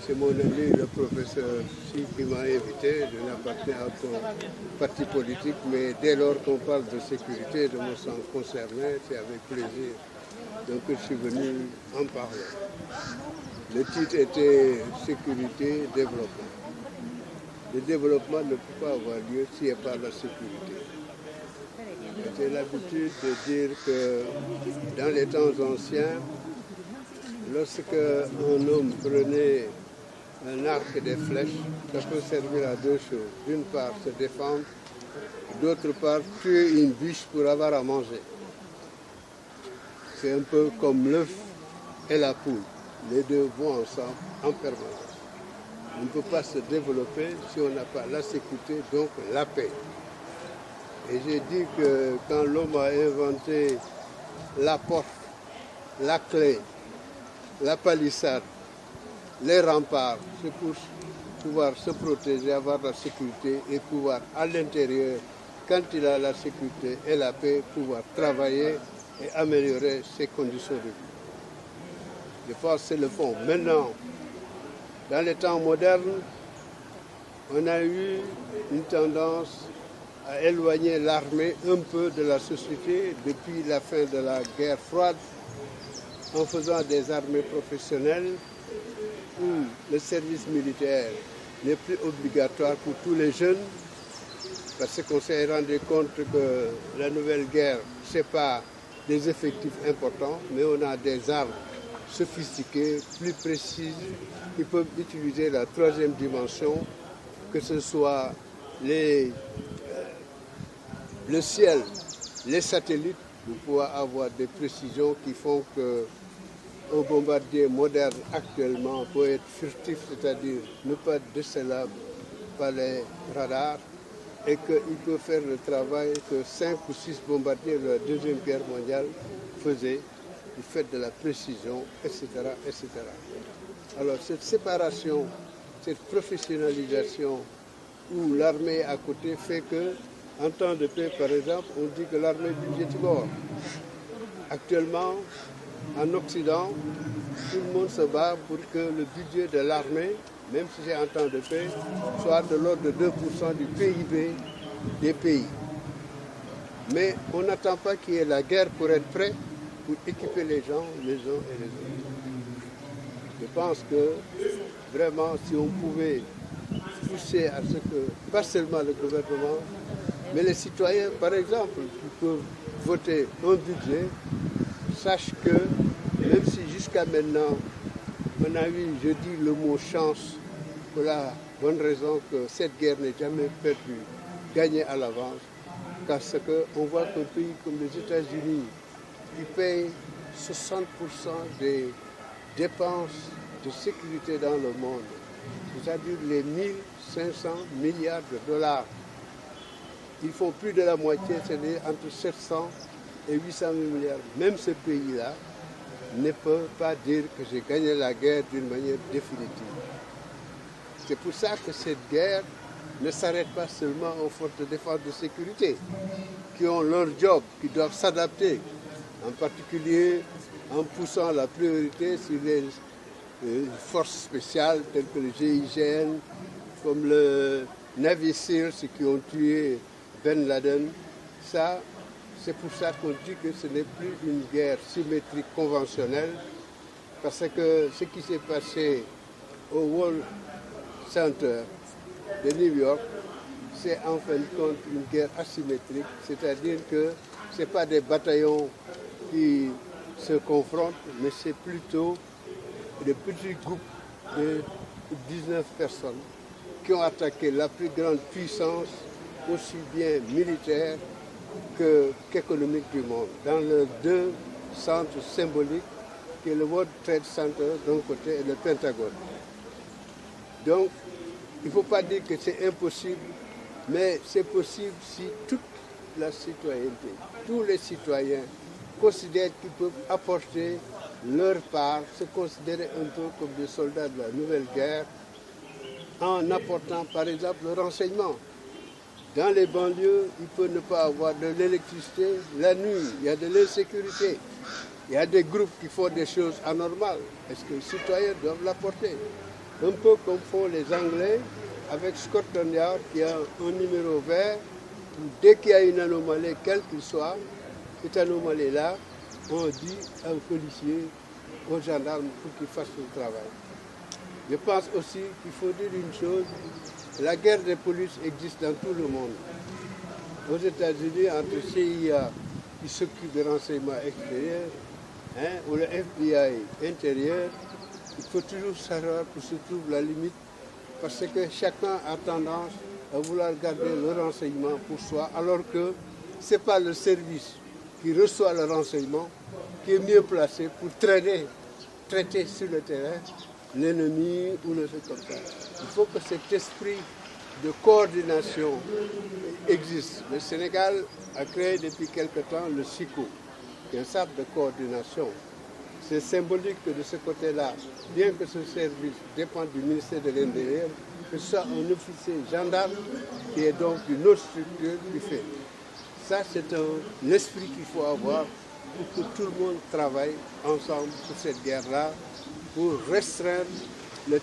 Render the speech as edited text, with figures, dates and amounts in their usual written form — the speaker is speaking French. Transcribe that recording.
c'est mon ami, le professeur Chi, qui m'a invité. Je n'appartiens à aucun parti politique, mais dès lors qu'on parle de sécurité, je me sens concerné, c'est avec plaisir. Donc je suis venu en parler. Le titre était Sécurité, développement. Le développement ne peut pas avoir lieu s'il n'y a pas la sécurité. J'ai l'habitude de dire que dans les temps anciens, lorsque un homme prenait un arc et des flèches, ça peut servir à deux choses. D'une part, se défendre, d'autre part, tuer une biche pour avoir à manger. C'est un peu comme l'œuf et la poule. Les deux vont ensemble en permanence. On ne peut pas se développer si on n'a pas la sécurité, donc la paix. Et j'ai dit que quand l'homme a inventé la porte, la clé, la palissade, les remparts, c'est pour pouvoir se protéger, avoir la sécurité et pouvoir à l'intérieur, quand il a la sécurité et la paix, pouvoir travailler et améliorer ses conditions de vie. Je pense que c'est le fond. Maintenant, dans les temps modernes, on a eu une tendance à éloigner l'armée un peu de la société depuis la fin de la guerre froide en faisant des armées professionnelles où le service militaire n'est plus obligatoire pour tous les jeunes parce qu'on s'est rendu compte que la nouvelle guerre, ce n'est pas des effectifs importants, mais on a des armes sophistiquées, plus précises, qui peuvent utiliser la troisième dimension, que ce soit le ciel, les satellites, pour pouvoir avoir des précisions qui font qu'un bombardier moderne actuellement peut être furtif, c'est-à-dire ne pas être décelable par les radars, et qu'il peut faire le travail que 5 ou 6 bombardiers de la Deuxième Guerre mondiale faisaient, du fait de la précision, etc., etc. Alors cette séparation, cette professionnalisation où l'armée à côté fait que, en temps de paix par exemple, on dit que l'armée est budgétivore. Actuellement, en Occident, tout le monde se bat pour que le budget de l'armée, même si c'est en temps de paix, soit de l'ordre de 2% du PIB des pays. Mais on n'attend pas qu'il y ait la guerre pour être prêt pour équiper les gens, les uns et les autres. Je pense que vraiment, si on pouvait pousser à ce que, pas seulement le gouvernement, mais les citoyens, par exemple, qui peuvent voter un budget, sachent que, même si jusqu'à maintenant, on a eu, je dis le mot chance, pour la bonne raison que cette guerre n'est jamais perdue, gagnée à l'avance, parce qu'on voit qu'un pays comme les États-Unis, qui paye 60% des dépenses de sécurité dans le monde, c'est-à-dire les 1500 milliards de dollars. Ils font plus de la moitié, c'est-à-dire entre 700 et 800 milliards. Même ce pays-là ne peut pas dire que j'ai gagné la guerre d'une manière définitive. C'est pour ça que cette guerre ne s'arrête pas seulement aux forces de défense et de sécurité, qui ont leur job, qui doivent s'adapter, en particulier en poussant la priorité sur les forces spéciales telles que le GIGN, comme le Navy Seals qui ont tué Ben Laden. Ça, c'est pour ça qu'on dit que ce n'est plus une guerre symétrique conventionnelle, parce que ce qui s'est passé au World Center de New York, c'est en fin de compte une guerre asymétrique, c'est-à-dire que ce n'est pas des bataillons qui se confrontent, mais c'est plutôt des petits groupes de 19 personnes qui ont attaqué la plus grande puissance, aussi bien militaire qu'économique du monde, dans leurs deux centres symboliques, qui est le World Trade Center d'un côté et le Pentagone. Donc, il ne faut pas dire que c'est impossible, mais c'est possible si toute la citoyenneté, tous les citoyens considèrent qu'ils peuvent apporter leur part, se considérer un peu comme des soldats de la nouvelle guerre, en apportant par exemple le renseignement. Dans les banlieues, il peut ne pas avoir de l'électricité la nuit, il y a de l'insécurité, il y a des groupes qui font des choses anormales. Est-ce que les citoyens doivent l'apporter? un peu comme font les Anglais avec Scotland Yard qui a un numéro vert où dès qu'il y a une anomalie, quelle qu'elle soit, cette anomalie-là, on dit aux policiers, aux gendarmes pour qu'ils fassent le travail. Je pense aussi qu'il faut dire une chose, la guerre des polices existe dans tout le monde. Aux États-Unis, entre CIA qui s'occupe des renseignements extérieurs ou le FBI intérieur, il faut toujours savoir où se trouve la limite parce que chacun a tendance à vouloir garder le renseignement pour soi alors que ce n'est pas le service qui reçoit le renseignement qui est mieux placé pour traiter sur le terrain l'ennemi ou le fait comme ça. Il faut que cet esprit de coordination existe. Le Sénégal a créé depuis quelque temps le SICO, qui est un centre de coordination. C'est symbolique que de ce côté-là, bien que ce service dépende du ministère de l'Intérieur, que ce soit un officier gendarme qui est donc d'une autre structure qui fait. Ça, c'est un esprit qu'il faut avoir pour que tout le monde travaille ensemble sur cette guerre-là, pour restreindre